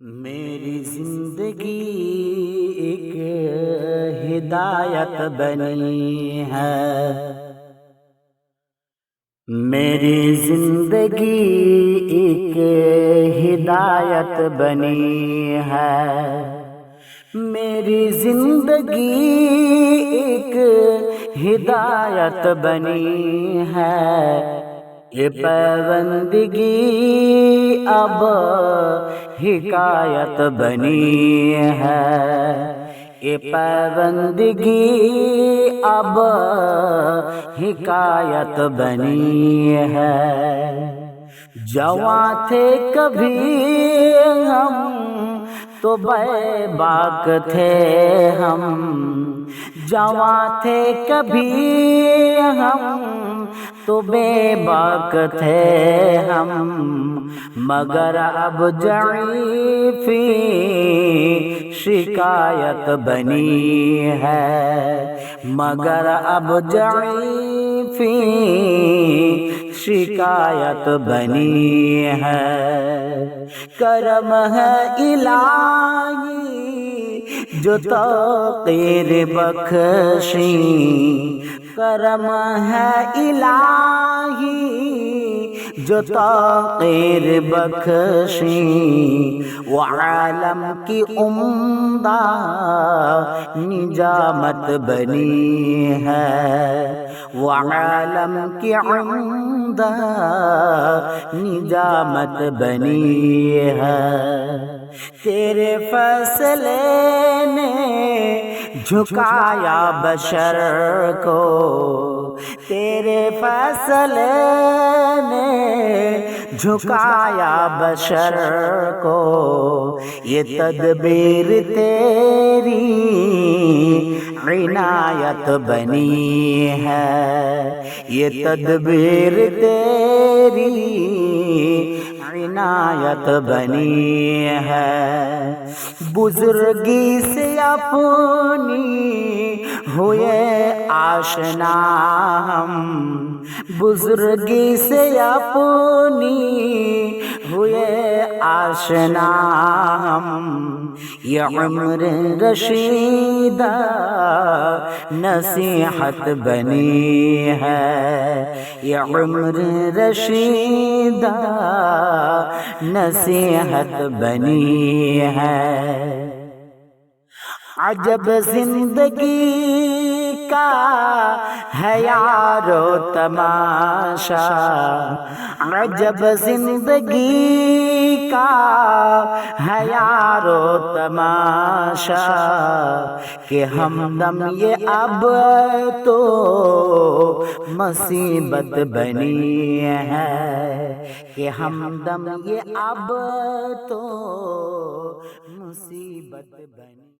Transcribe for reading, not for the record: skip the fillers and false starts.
میری زندگی ایک ہدایت بنی ہے، میری زندگی ایک ہدایت بنی ہے، میری زندگی ایک ہدایت بنی ہے، یہ پیوندگی اب حکایت بنی ہے، یہ پیوندگی اب حکایت بنی ہے۔ جوان تھے کبھی ہم تو بے باک تھے ہم، جوان تھے کبھی ہم تو بے باک تھے ہم، مگر اب ضعیفی شکایت بنی ہے، مگر اب ضعیفی شکایت بنی ہے۔ کرم ہے الہی جو توقیر بخشیں، کرم ہے الہی جو توقیر بخشیں، وعالم کی عمدہ نجامت بنی ہے، وعالم کی عمدہ نجامت بنی ہے۔ تیرے فیصلے نے جھکایا بشر کو، تیرے فیصلے نے جھکایا بشر کو، یہ تدبیر تیری عنایت بنی ہے، یہ تدبیر تیری عنایت بنی ہے۔ بزرگی سے اپنی ہوئے آشنا ہم، بزرگی سے اپنی ہوئے آشنا ہم، یہ عمر رشیدہ نصیحت بنی ہے، یہ عمر رشیدہ نصیحت بنی ہے۔ عجب زندگی کا ہے یارو تماشا، عجب زندگی کا ہے یارو تماشا، کہ ہمدم یہ اب تو مصیبت بنی ہے، کہ ہمدم یہ اب تو مصیبت بنی